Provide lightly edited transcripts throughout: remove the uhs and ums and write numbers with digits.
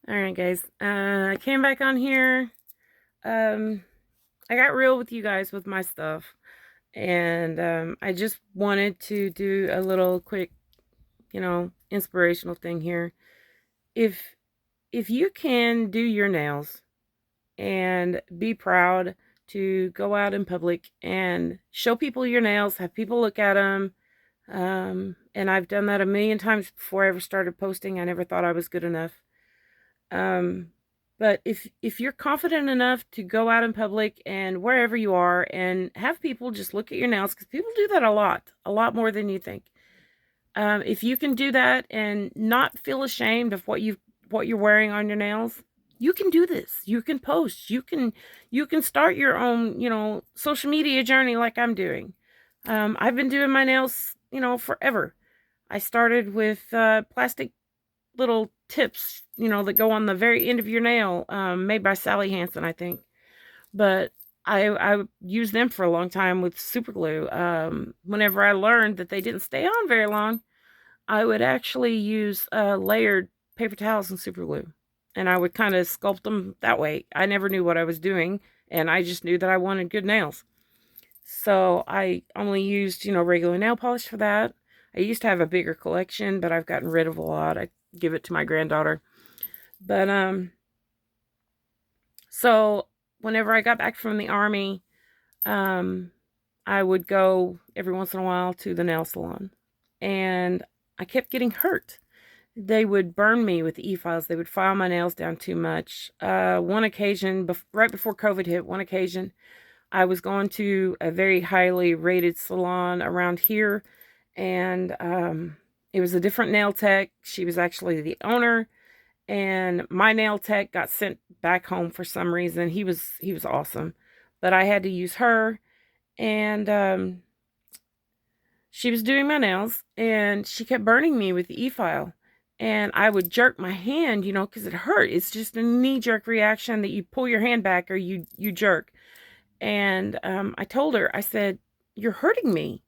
Alright, guys. I came back on here. Um, I got real with you guys with my stuff. And I just wanted to do a little quick, inspirational thing here. If if you can do your nails and be proud to go out in public and show people your nails, have people look at them. And I've done that a million times before I ever started posting. I never thought I was good enough. Um, but if you're confident enough to go out in public and wherever you are and have people just look at your nails, because people do that a lot more than you think. If you can do that and not feel ashamed of what you're wearing on your nails, you can do this. You can post. You can start your own, social media journey like I'm doing. I've been doing my nails, forever. I started with plastic little tips, that go on the very end of your nail, made by Sally Hansen, I think. But I used them for a long time with super glue. Whenever I learned that they didn't stay on very long, I would actually use layered paper towels and super glue. And I would kind of sculpt them that way. I never knew what I was doing, and I just knew that I wanted good nails. So I only used, regular nail polish for that. I used to have a bigger collection, but I've gotten rid of a lot. I give it to my granddaughter. But so whenever I got back from the army, um I would go every once in a while to the nail salon, and I kept getting hurt. They would burn me with e-files. They would file my nails down too much. One occasion, right before COVID hit, one occasion, I was going to a very highly rated salon around here, and it was a different nail tech. She was actually the owner, and my nail tech got sent back home for some reason. He was awesome, but I had to use her, and she was doing my nails, and she kept burning me with the e-file, and I would jerk my hand, because it hurt. It's just a knee-jerk reaction that you pull your hand back or you jerk. And I told her, I said, "You're hurting me."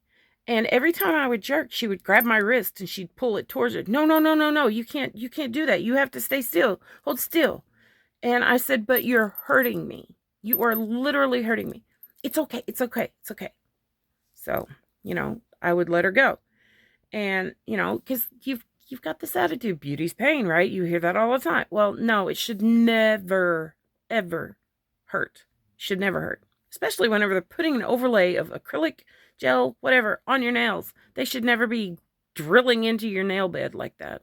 And every time I would jerk, she would grab my wrist and she'd pull it towards her. "No, no, no, no, no. You can't do that. You have to stay still. Hold still." And I said, "But you're hurting me. You are literally hurting me." "It's okay. It's okay. It's okay." So, I would let her go. And, because you've got this attitude, beauty's pain, right? You hear that all the time. Well, no, it should never, ever hurt. Should never hurt. Especially whenever they're putting an overlay of acrylic, gel, whatever, on your nails. They should never be drilling into your nail bed like that.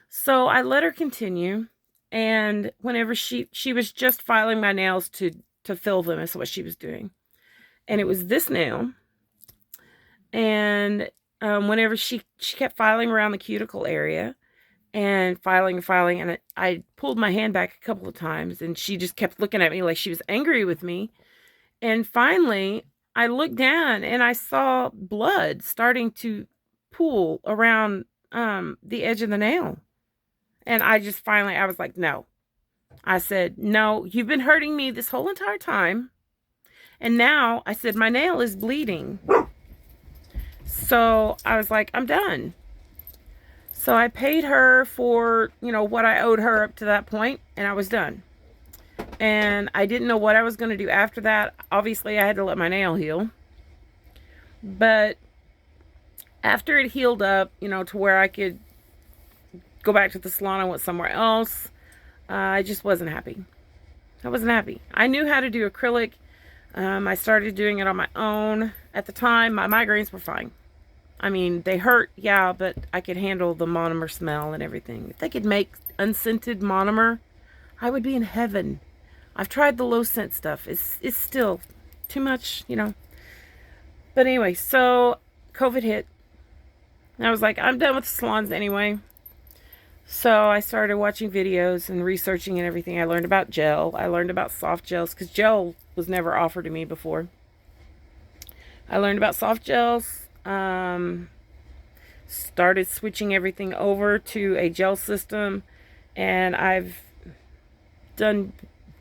So I let her continue. And whenever she was just filing my nails to fill them, is what she was doing. And it was this nail. And whenever she kept filing around the cuticle area and filing and filing, and I pulled my hand back a couple of times, and she just kept looking at me like she was angry with me. And finally, I looked down and I saw blood starting to pool around the edge of the nail. And I was like, "No." I said, "No, you've been hurting me this whole entire time. And now," I said, "my nail is bleeding." So I was like, "I'm done." So I paid her for, what I owed her up to that point, and I was done. And I didn't know what I was going to do after that. Obviously, I had to let my nail heal. But after it healed up, to where I could go back to the salon, I went somewhere else. I just wasn't happy. I wasn't happy. I knew how to do acrylic. I started doing it on my own. At the time, my migraines were fine. I mean, they hurt, yeah, but I could handle the monomer smell and everything. If they could make unscented monomer, I would be in heaven. I've tried the low scent stuff. It's still too much. But anyway, so COVID hit. And I was like, I'm done with the salons anyway. So I started watching videos and researching and everything. I learned about gel. I learned about soft gels, because gel was never offered to me before. I learned about soft gels. Started switching everything over to a gel system, and I've done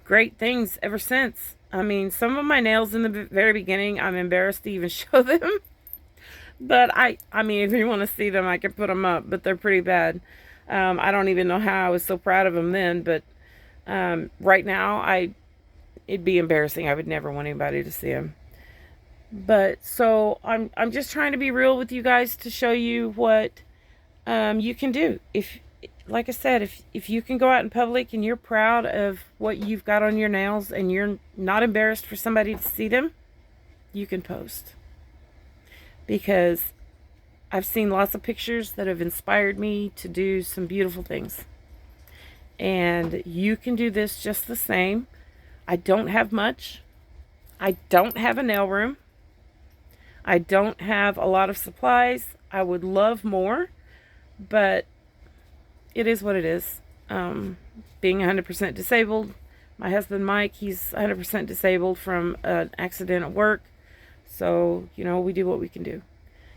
great things ever since. I mean, some of my nails in the very beginning, I'm embarrassed to even show them. But I mean, if you want to see them, I can put them up, but they're pretty bad. I don't even know how I was so proud of him then, but right now, it'd be embarrassing. I would never want anybody to see him. But so I'm just trying to be real with you guys to show you what you can do. If, like I said, if you can go out in public and you're proud of what you've got on your nails and you're not embarrassed for somebody to see them, you can post. Because I've seen lots of pictures that have inspired me to do some beautiful things. And you can do this just the same. I don't have much. I don't have a nail room. I don't have a lot of supplies. I would love more, but it is what it is. Being 100% disabled, my husband Mike, he's 100% disabled from an accident at work. So, we do what we can do.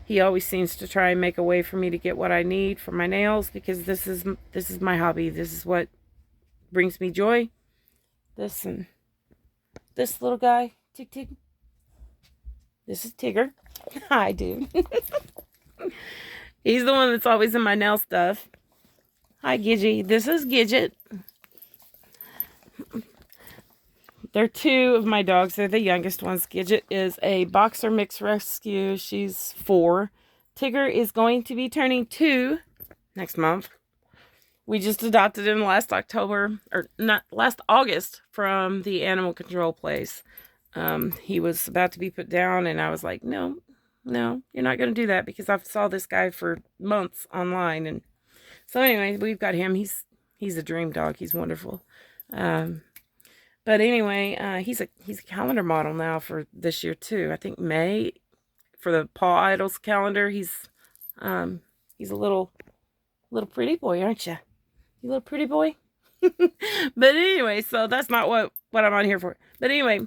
He always seems to try and make a way for me to get what I need for my nails, because this is my hobby. This is what brings me joy. This and this little guy, Tig Tig. This is Tigger. Hi, dude. He's the one that's always in my nail stuff. Hi, Gidget. This is Gidget. They're two of my dogs. They're the youngest ones. Gidget is a boxer mix rescue. She's 4. Tigger is going to be turning 2 next month. We just adopted him last August from the animal control place. He was about to be put down, and I was like, no, you're not going to do that, because I've saw this guy for months online. And so anyway, we've got him. He's a dream dog. He's wonderful. But anyway, he's a calendar model now for this year too. I think May for the Paw Idols calendar. He's a little pretty boy, aren't you? You little pretty boy. But anyway, so that's not what I'm on here for. But anyway,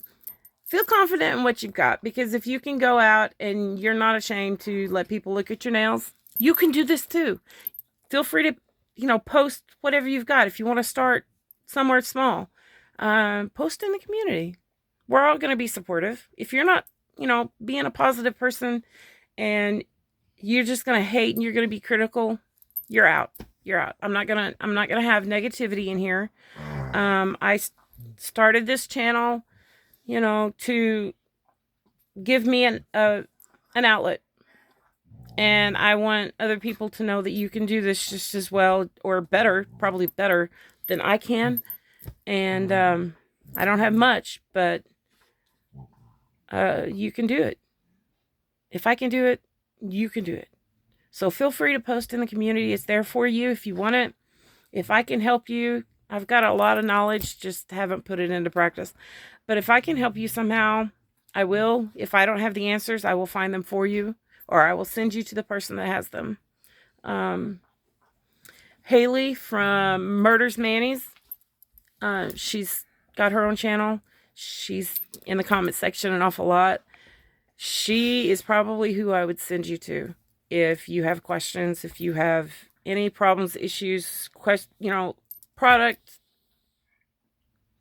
feel confident in what you've got, because if you can go out and you're not ashamed to let people look at your nails, you can do this too. Feel free to, post whatever you've got. If you want to start somewhere small, post in the community. We're all going to be supportive. If you're not, being a positive person and you're just going to hate and you're going to be critical, you're out. You're out. I'm not going to have negativity in here. I started this channel, to give me an outlet. And I want other people to know that you can do this just as well, or better, probably better than I can. And I don't have much, but you can do it. If I can do it, you can do it. So feel free to post in the community. It's there for you if you want it. If I can help you, I've got a lot of knowledge, just haven't put it into practice. But if I can help you somehow, I will. If I don't have the answers, I will find them for you, or I will send you to the person that has them. Haley from Murders Manny's, she's got her own channel. She's in the comment section an awful lot. She is probably who I would send you to if you have questions, if you have any problems, issues, product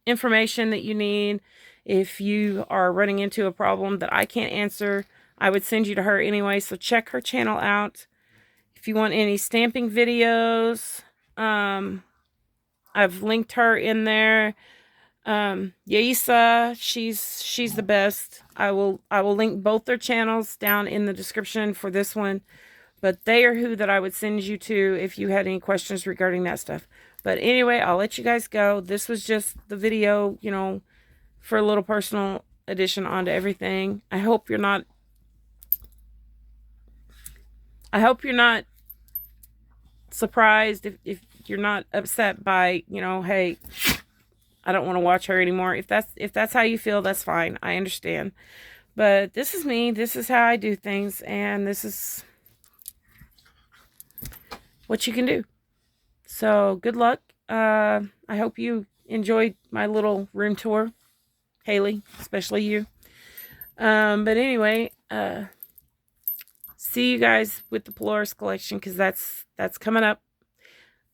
information that you need. If you are running into a problem that I can't answer, I would send you to her anyway. So check her channel out. If you want any stamping videos, I've linked her in there. Yaisa, she's the best. I will link both their channels down in the description for this one. But they are who that I would send you to if you had any questions regarding that stuff. But anyway, I'll let you guys go. This was just the video, for a little personal addition onto everything. I hope you're not surprised, if you're not upset by, hey, I don't want to watch her anymore. If that's how you feel, that's fine. I understand. But this is me. This is how I do things, and this is what you can do. So good luck. I hope you enjoyed my little room tour, Haley, especially you. But anyway, see you guys with the Polaris collection, because that's coming up.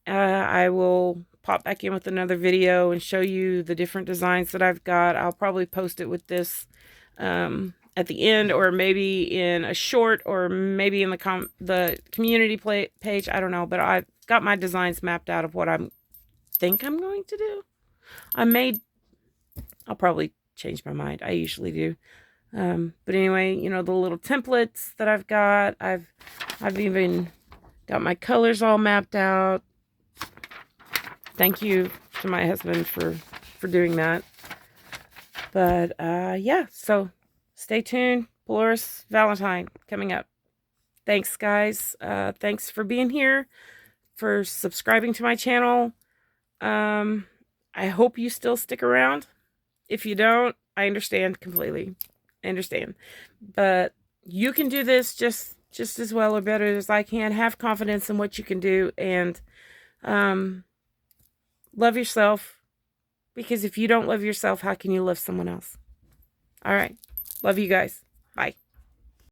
I will pop back in with another video and show you the different designs that I've got. I'll probably post it with this at the end, or maybe in a short, or maybe in the community page. I don't know, but got my designs mapped out of what I think I'm going to do. I'll probably change my mind. I usually do. But anyway, you know, the little templates that I've got, I've even got my colors all mapped out. Thank you to my husband for doing that. But yeah, so stay tuned. Polaris Valentine coming up. Thanks, guys. Thanks for being here, for subscribing to my channel. I hope you still stick around. If you don't, I understand completely. I understand. But you can do this just as well or better as I can. Have confidence in what you can do, and love yourself. Because if you don't love yourself, how can you love someone else? All right. Love you guys. Bye.